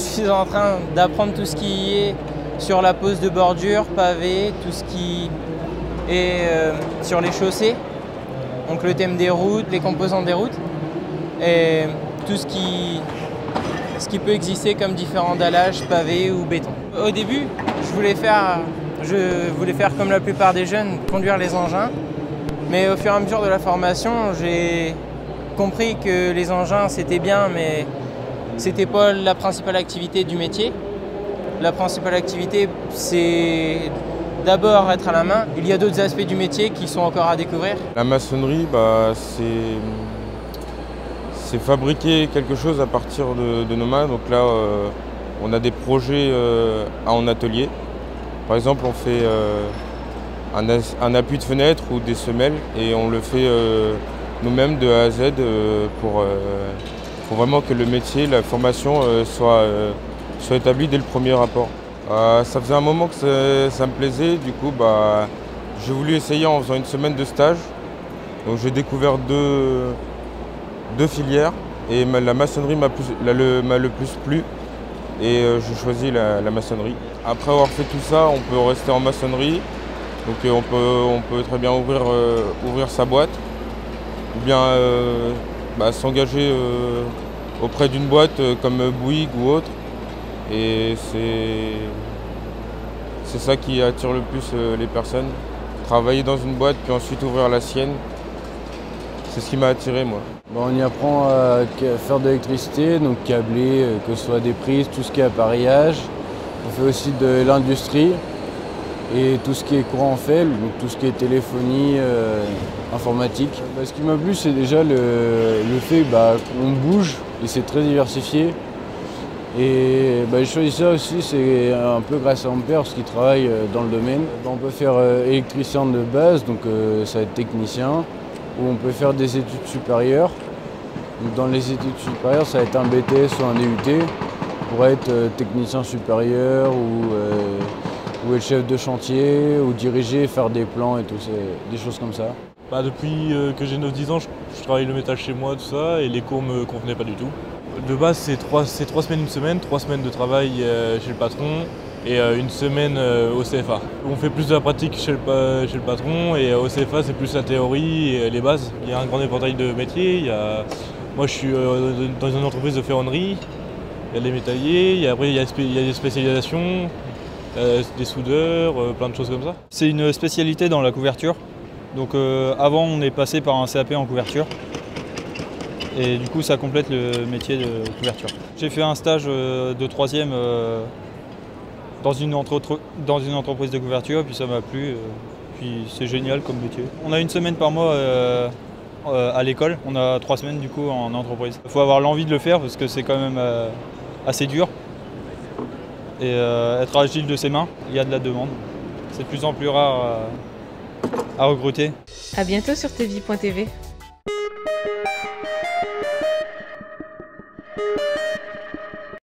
suis en train d'apprendre tout ce qui est sur la pose de bordure, pavé, tout ce qui est sur les chaussées. Donc le thème des routes, les composantes des routes et tout ce qui peut exister comme différents dallages, pavés ou béton. Au début, je voulais faire comme la plupart des jeunes, conduire les engins. Mais au fur et à mesure de la formation, j'ai compris que les engins c'était bien, mais c'était pas la principale activité du métier. La principale activité, c'est d'abord être à la main. Il y a d'autres aspects du métier qui sont encore à découvrir. La maçonnerie, c'est fabriquer quelque chose à partir de nos mains. Donc là, on a des projets en atelier. Par exemple, on fait un appui de fenêtre ou des semelles et on le fait nous-mêmes de A à Z pour vraiment que le métier, la formation soit établie dès le premier rapport. Ça faisait un moment que ça me plaisait, du coup j'ai voulu essayer en faisant une semaine de stage. Donc j'ai découvert deux filières et la maçonnerie m'a le plus plu et j'ai choisi la maçonnerie. Après avoir fait tout ça, on peut rester en maçonnerie, donc on peut très bien ouvrir sa boîte ou bien s'engager auprès d'une boîte comme Bouygues ou autre. Et c'est ça qui attire le plus les personnes. Travailler dans une boîte puis ensuite ouvrir la sienne, c'est ce qui m'a attiré moi. On y apprend à faire de l'électricité, donc câbler, que ce soit des prises, tout ce qui est appareillage. On fait aussi de l'industrie et tout ce qui est courant faible, donc tout ce qui est téléphonie, informatique. Ce qui m'a plu, c'est déjà le fait qu'on bouge et c'est très diversifié. Et j'ai choisi ça aussi, c'est un peu grâce à mon père parce qu'il travaille dans le domaine. On peut faire électricien de base, donc ça va être technicien, ou on peut faire des études supérieures. Donc, dans les études supérieures, ça va être un BTS ou un DUT pour être technicien supérieur ou être chef de chantier ou diriger, faire des plans et tout, des choses comme ça. Depuis que j'ai 9-10 ans, je travaille le métal chez moi, tout ça, et les cours me convenaient pas du tout. De base, c'est 3 semaines, une semaine, 3 semaines de travail chez le patron et une semaine au CFA. On fait plus de la pratique chez le patron et au CFA, c'est plus la théorie et les bases. Il y a un grand éventail de métiers. Moi, je suis dans une entreprise de ferronnerie. Il y a des métalliers, après il y a des spécialisations, des soudeurs, plein de choses comme ça. C'est une spécialité dans la couverture. Donc avant, on est passé par un CAP en couverture. Et du coup, ça complète le métier de couverture. J'ai fait un stage de 3e dans une entreprise de couverture, puis ça m'a plu. Puis c'est génial comme métier. On a une semaine par mois à l'école, on a 3 semaines du coup en entreprise. Il faut avoir l'envie de le faire parce que c'est quand même assez dur. Et être agile de ses mains, il y a de la demande. C'est de plus en plus rare à recruter. À bientôt sur tvie.tv.